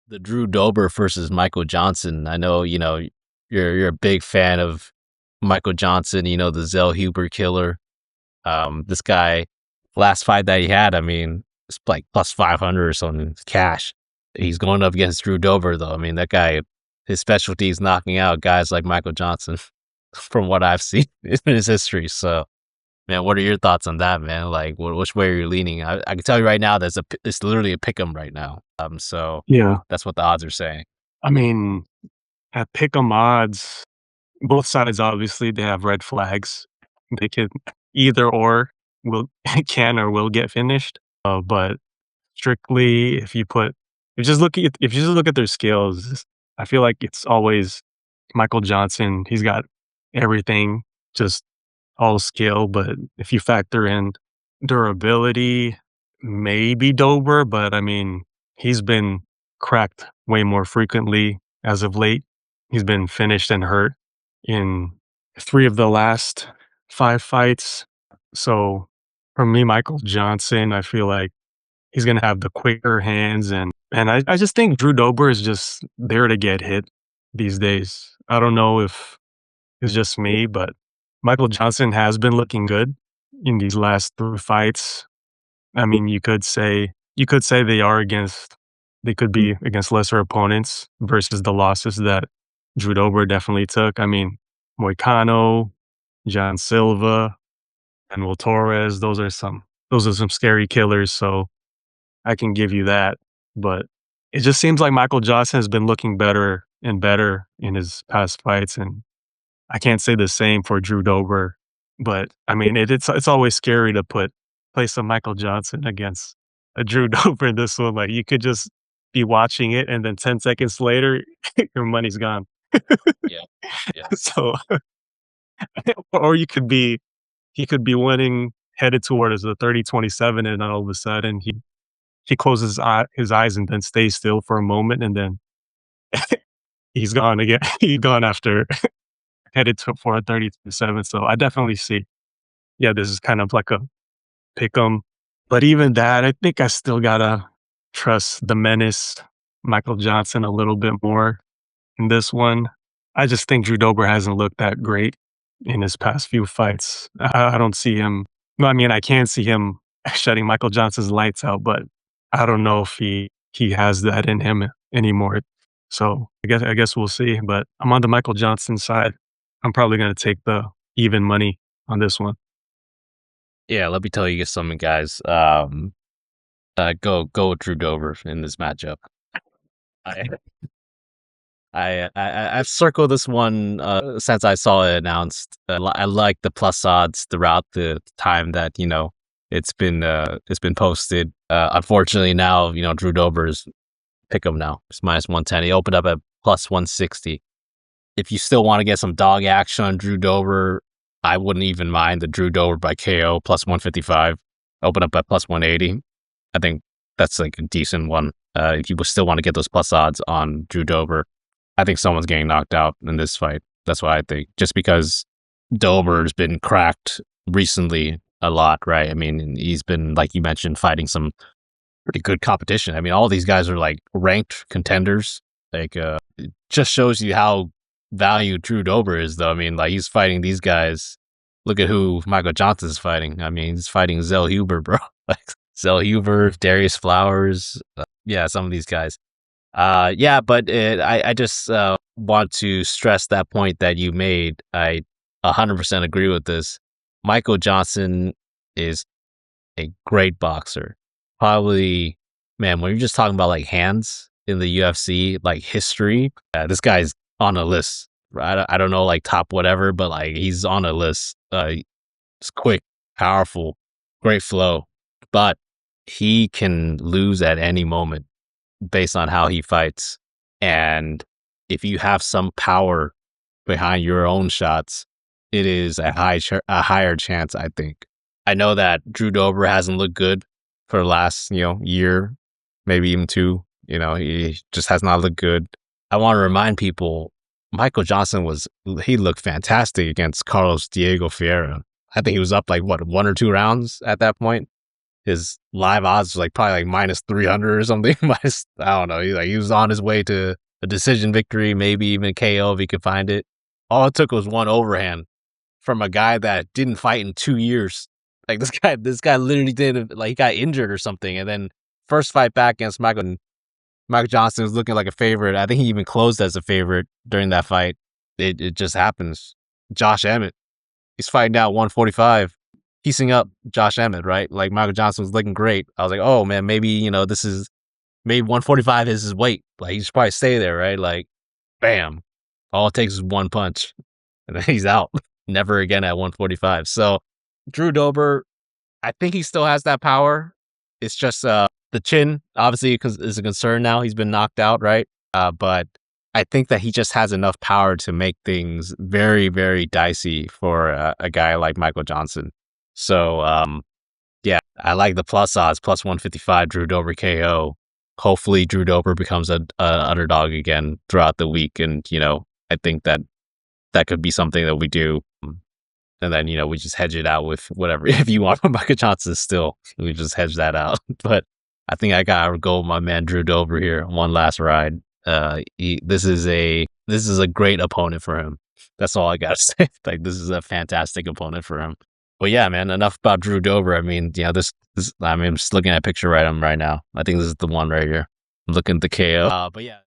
the Drew Dober versus Michael Johnson. I know, you're a big fan of Michael Johnson, the Zell Huber killer. This guy, last fight that he had, I mean, it's like plus 500 or something. It's cash. He's going up against Drew Dober, though. I mean, that guy, his specialty is knocking out guys like Michael Johnson, from what I've seen in his history. So, man, what are your thoughts on that, man? Like, which way are you leaning? I can tell you right now, it's literally a pick 'em right now. So Yeah. that's what the odds are saying. I mean, at pick'em odds, both sides obviously they have red flags. They can either or will can or will get finished. But strictly, if you just look at their skills, I feel like it's always Michael Johnson. He's got everything, just all skill. But if you factor in durability, maybe Dober. But I mean, he's been cracked way more frequently as of late. He's been finished and hurt in 3 of the last 5 fights. So for me, Michael Johnson, I feel like he's gonna have the quicker hands and I just think Drew Dober is just there to get hit these days. I don't know if it's just me, but Michael Johnson has been looking good in these last 3 fights. I mean, you could say they could be against lesser opponents versus the losses that Drew Dober definitely took. I mean, Moicano, John Silva, and Will Torres, those are some scary killers, so I can give you that. But it just seems like Michael Johnson has been looking better and better in his past fights, and I can't say the same for Drew Dober. But I mean, it's always scary to place a Michael Johnson against a Drew Dober in this one. Like you could just be watching it, and then 10 seconds later, your money's gone. Yeah, yeah, So, or he could be winning, headed towards the 30-27, and then all of a sudden he closes his eyes and then stays still for a moment, and then he's gone again. He's gone after for a 30-7. So I definitely see, yeah, this is kind of like a pick 'em. But even that, I think I still gotta trust the menace, Michael Johnson, a little bit more in this one. I just think Drew Dober hasn't looked that great in his past few fights. I don't see him. No, I mean, I can see him shutting Michael Johnson's lights out, but I don't know if he has that in him anymore. So I guess we'll see. But I'm on the Michael Johnson side. I'm probably gonna take the even money on this one. yeah. Let me tell you something, guys. Go with Drew Dober in this matchup. I I've circled this one since I saw it announced. I like the plus odds throughout the time that it's been posted. Unfortunately, now Drew Dober's pick 'em now. It's minus 110. He opened up at plus 160. If you still want to get some dog action on Drew Dober, I wouldn't even mind the Drew Dober by KO plus 155. Open up at plus 180. I think that's like a decent one. If you still want to get those plus odds on Drew Dober, I think someone's getting knocked out in this fight. That's what I think. Just because Dober's been cracked recently a lot, right? I mean, he's been, like you mentioned, fighting some pretty good competition. I mean, all these guys are like ranked contenders. Like, it just shows you how valued Drew Dober is, though. I mean, like he's fighting these guys. Look at who Michael Johnson's fighting. I mean, he's fighting Zell Huber, bro. Like Zell Huber, Darius Flowers. Yeah, some of these guys. Yeah, but I just want to stress that point that you made. I 100% agree with this. Michael Johnson is a great boxer. Probably, man, when you're just talking about like hands in the UFC, like history, this guy's on a list. Right? I don't know, like top whatever, but like he's on a list. It's quick, powerful, great flow, but he can lose at any moment based on how he fights. And if you have some power behind your own shots, it is a higher chance, I think. I know that Drew Dober hasn't looked good for the last, year, maybe even 2. He just has not looked good. I want to remind people, Michael Johnson he looked fantastic against Carlos Diego Ferreira. I think he was up like, what, 1 or 2 rounds at that point? his live odds was like probably like minus 300 or something. Minus, I don't know. He was on his way to a decision victory, maybe even a KO if he could find it. All it took was one overhand from a guy that didn't fight in 2 years. Like this guy literally did, like he got injured or something, and then first fight back against Michael Johnson was looking like a favorite. I think he even closed as a favorite during that fight. It just happens. Josh Emmett, he's fighting now 145, piecing up Josh Emmett, right? Like Michael Johnson was looking great. I was like, oh man, maybe maybe 145 is his weight. Like he should probably stay there, right? Like, bam, all it takes is one punch, and then he's out. Never again at 145. So Drew Dober, I think he still has that power. It's just the chin, obviously, because is a concern now. He's been knocked out, right? But I think that he just has enough power to make things very, very dicey for a guy like Michael Johnson. So, yeah, I like the plus odds, plus 155, Drew Dober KO. Hopefully, Drew Dober becomes a underdog again throughout the week. And, I think that could be something that we do. And then, we just hedge it out with whatever. If you want Michael Johnson still, we just hedge that out. But I think I got to go with my man Drew Dober here. One last ride. This is a great opponent for him. That's all I got to say. Like, this is a fantastic opponent for him. But yeah, man, enough about Drew Dober. I mean, this I'm just looking at a picture right now. I think this is the one right here. I'm looking at the KO. But yeah.